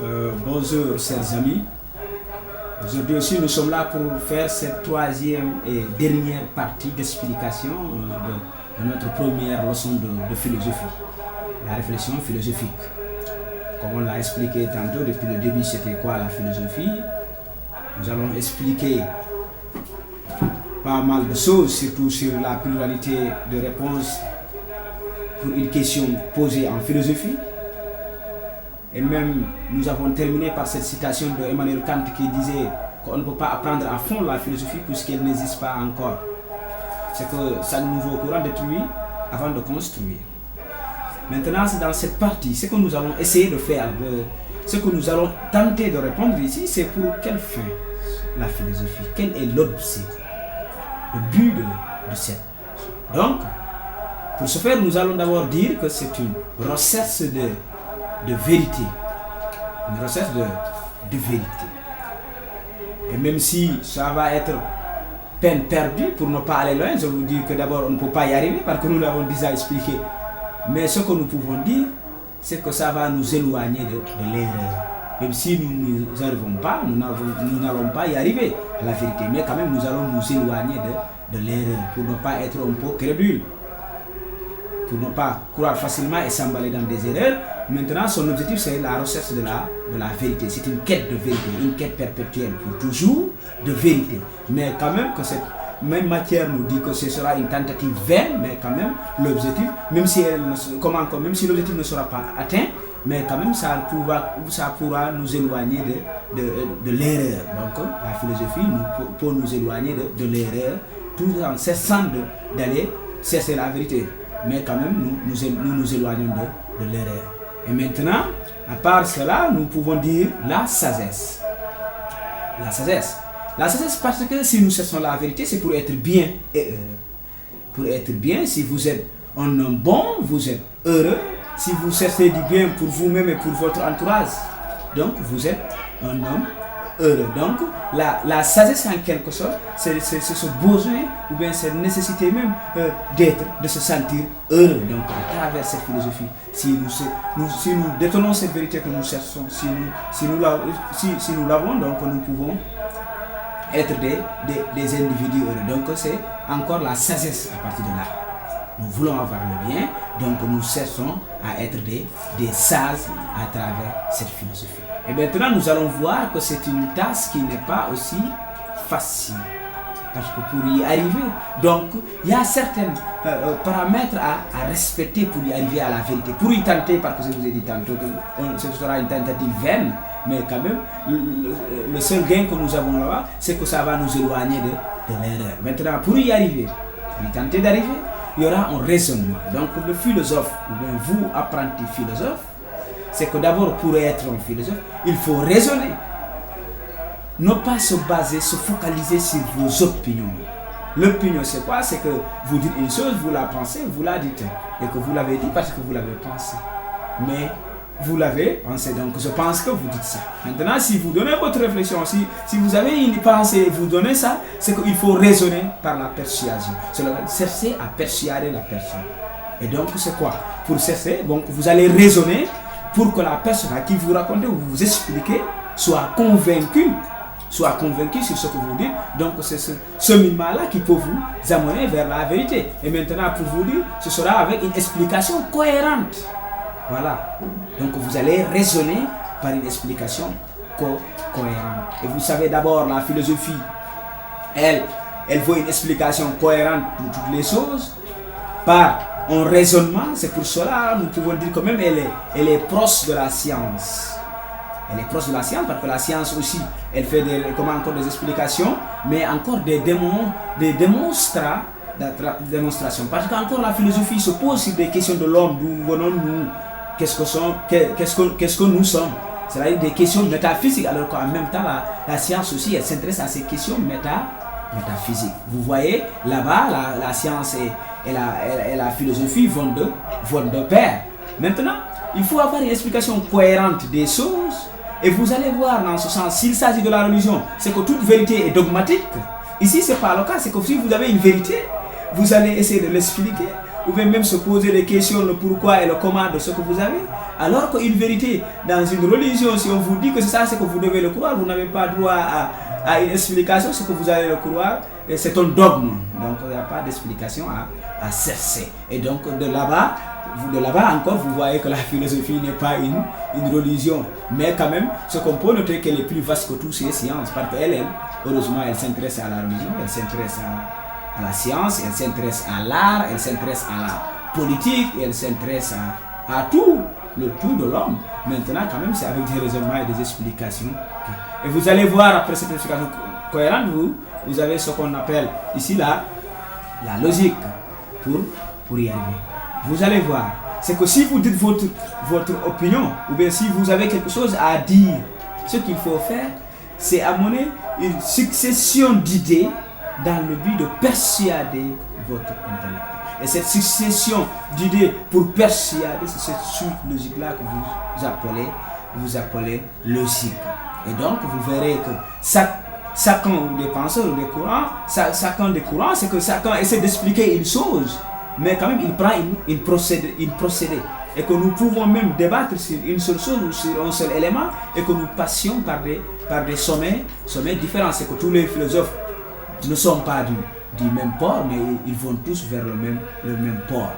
Bonjour chers amis. Aujourd'hui aussi nous sommes là pour faire cette troisième et dernière partie d'explication de notre première leçon de philosophie, la réflexion philosophique. Comme on l'a expliqué tantôt, depuis le début c'était quoi la philosophie. Nous allons expliquer pas mal de choses, surtout sur la pluralité de réponses pour une question posée en philosophie. Et même, nous avons terminé par cette citation de Emmanuel Kant qui disait qu'on ne peut pas apprendre à fond la philosophie puisqu'elle n'existe pas encore. C'est que chaque nouveau courant détruit avant de construire. Maintenant, c'est dans cette partie, ce que nous allons essayer de faire, ce que nous allons tenter de répondre ici, c'est pour quelle fin la philosophie? Quel est l'objet, le but de cette? Donc, pour ce faire, nous allons d'abord dire que c'est une recherche de vérité. Une recherche de vérité. Et même si ça va être peine perdue pour ne pas aller loin, je vous dis que d'abord on ne peut pas y arriver parce que nous l'avons déjà expliqué. Mais ce que nous pouvons dire, c'est que ça va nous éloigner de l'erreur. Même si nous n'arrivons pas, nous n'allons pas y arriver à la vérité. Mais quand même, nous allons nous éloigner de l'erreur pour ne pas être un peu crédule. Pour ne pas croire facilement et s'emballer dans des erreurs. Maintenant, son objectif, c'est la recherche de la vérité. C'est une quête de vérité, une quête perpétuelle pour toujours de vérité. Mais quand même, que cette même matière nous dit que ce sera une tentative vaine, mais quand même, l'objectif, même si l'objectif ne sera pas atteint, mais quand même, ça pourra nous éloigner de l'erreur. Donc, la philosophie pour nous éloigner de l'erreur, tout en cessant d'aller chercher la vérité. Mais quand même, nous nous éloignons de l'erreur. Et maintenant, à part cela, nous pouvons dire la sagesse. La sagesse. La sagesse parce que si nous cherchons la vérité, c'est pour être bien et heureux. Pour être bien, si vous êtes un homme bon, vous êtes heureux. Si vous cherchez du bien pour vous-même et pour votre entourage, donc vous êtes un homme heureux. Donc, la sagesse en quelque sorte, c'est ce besoin ou bien cette nécessité même de se sentir heureux. Donc, à travers cette philosophie, si nous détenons cette vérité que nous cherchons, si nous l'avons, donc nous pouvons être des individus heureux. Donc, c'est encore la sagesse à partir de là. Nous voulons avoir le bien, donc nous cherchons à être des sages à travers cette philosophie. Et maintenant, nous allons voir que c'est une tâche qui n'est pas aussi facile. Parce que pour y arriver, donc, il y a certains paramètres à respecter pour y arriver à la vérité. Pour y tenter, parce que je vous ai dit tantôt que ce sera une tentative vaine, mais quand même, le seul gain que nous avons là-bas, c'est que ça va nous éloigner de l'erreur. Maintenant, pour y arriver, pour y tenter d'arriver, il y aura un raisonnement. Donc, le philosophe, ou bien vous, apprenti philosophe, c'est que d'abord, pour être un philosophe, il faut raisonner. Ne pas se baser, se focaliser sur vos opinions. L'opinion, c'est quoi? C'est que vous dites une chose, vous la pensez, vous la dites. Et que vous l'avez dit parce que vous l'avez pensé. Mais vous l'avez pensé, donc je pense que vous dites ça. Maintenant, si vous donnez votre réflexion, si vous avez une pensée et vous donnez ça, c'est qu'il faut raisonner par la persuasion. C'est chercher à persuader la personne. Et donc, c'est quoi? Pour chercher, donc vous allez raisonner pour que la personne à qui vous racontez ou vous expliquez soit convaincue sur ce que vous dites. Donc c'est ce cheminement-là qui peut vous amener vers la vérité. Et maintenant, pour vous dire, ce sera avec une explication cohérente. Voilà. Donc vous allez raisonner par une explication cohérente. Et vous savez d'abord, la philosophie, elle veut une explication cohérente pour toutes les choses, par un raisonnement. C'est pour cela nous pouvons dire quand même elle est proche de la science. Elle est proche de la science parce que la science aussi, elle fait des explications, mais encore des démonstrations. Parce qu'encore la philosophie se pose sur des questions de l'homme, d'où venons-nous, qu'est-ce que nous sommes. C'est-à-dire des questions métaphysiques, alors qu'en même temps la science aussi, elle s'intéresse à ces questions métaphysiques. Vous voyez, là-bas, la science et la philosophie vont de pair. Maintenant, il faut avoir une explication cohérente des choses. Et vous allez voir dans ce sens, s'il s'agit de la religion, c'est que toute vérité est dogmatique. Ici, ce n'est pas le cas, c'est que si vous avez une vérité, vous allez essayer de l'expliquer ou bien même se poser des questions, le pourquoi et le comment de ce que vous avez. Alors qu'une vérité, dans une religion, si on vous dit que c'est ça, c'est que vous devez le croire, vous n'avez pas droit à une explication, c'est que vous allez le croire, et c'est un dogme. Donc il n'y a pas d'explication à chercher. Et donc de là-bas encore, vous voyez que la philosophie n'est pas une religion. Mais quand même, ce qu'on peut noter qu'elle est plus vaste que toutes ces sciences, parce qu'elle, heureusement, elle s'intéresse à la religion, elle s'intéresse à la science, elle s'intéresse à l'art, elle s'intéresse à la politique, elle s'intéresse à tout, le tout de l'homme. Maintenant, quand même, c'est avec des raisonnements et des explications. Et vous allez voir, après cette explication cohérente, vous avez ce qu'on appelle ici la logique pour y arriver. Vous allez voir, c'est que si vous dites votre opinion, ou bien si vous avez quelque chose à dire, ce qu'il faut faire, c'est amener une succession d'idées dans le but de persuader votre intellect. Et cette succession d'idées pour persuader, c'est cette suite logique-là que vous appelez logique. Et donc, vous verrez que chacun des penseurs ou des courants, chacun des courants, c'est que chacun essaie d'expliquer une chose, mais quand même, il prend une procédé. Et que nous pouvons même débattre sur une seule chose ou sur un seul élément, et que nous passions par des sommets différents. C'est que tous les philosophes ne sont pas du même port, mais ils vont tous vers le même port.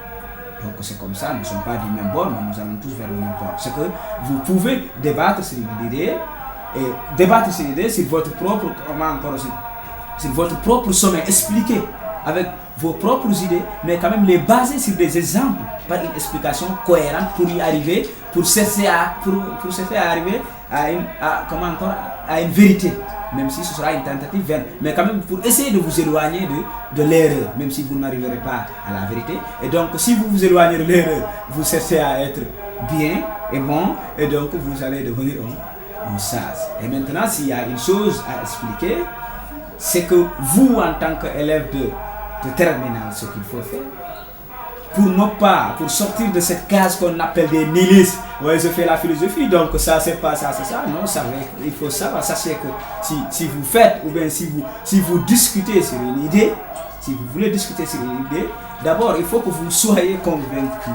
Donc c'est comme ça, nous ne sommes pas du même bord, mais nous allons tous vers le même port. C'est que vous pouvez débattre sur l'idée, et débattre sur l'idée sur votre propre sommet, expliquer avec vos propres idées, mais quand même les baser sur des exemples, par une explication cohérente pour y arriver, pour chercher à arriver à une vérité, même si ce sera une tentative vaine, mais quand même pour essayer de vous éloigner de l'erreur, même si vous n'arriverez pas à la vérité. Et donc si vous vous éloignez de l'erreur, vous cherchez à être bien et bon, et donc vous allez devenir un sage. Et maintenant, s'il y a une chose à expliquer, c'est que vous, en tant qu'élève de terminale, ce qu'il faut faire pour sortir de cette case qu'on appelle des nihilistes. Ouais, je fais la philosophie, donc ça c'est pas ça, c'est ça. Non, il faut savoir. Sachez que si vous faites, ou bien si vous discutez sur une idée, si vous voulez discuter sur une idée, d'abord il faut que vous soyez convaincu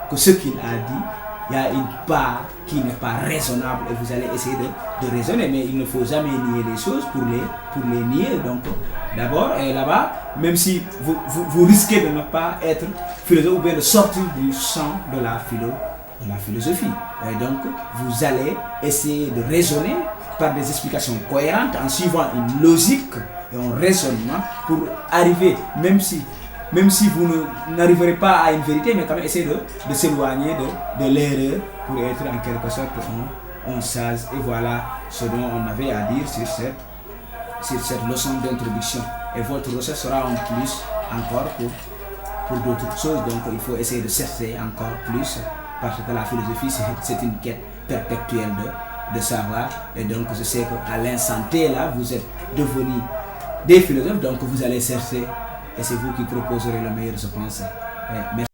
que ce qu'il a dit, il y a une part qui n'est pas raisonnable, et vous allez essayer de raisonner, mais il ne faut jamais nier les choses pour les nier. Donc d'abord, et là-bas, même si vous risquez de ne pas être philosophe, ou bien de sortir du champ de la philosophie. Et donc vous allez essayer de raisonner par des explications cohérentes, en suivant une logique et un raisonnement, pour arriver, même si vous n'arriverez pas à une vérité, mais quand même essayer de s'éloigner de l'erreur pour être en quelque sorte un sage. Et voilà ce dont on avait à dire sur cette leçon d'introduction. Et votre recherche sera en plus encore pour d'autres choses. Donc il faut essayer de chercher encore plus, parce que la philosophie c'est une quête perpétuelle de savoir. Et donc je sais qu'à l'instant T là, vous êtes devenus des philosophes, donc vous allez chercher. Et c'est vous qui proposerez le meilleur, je pense. Merci.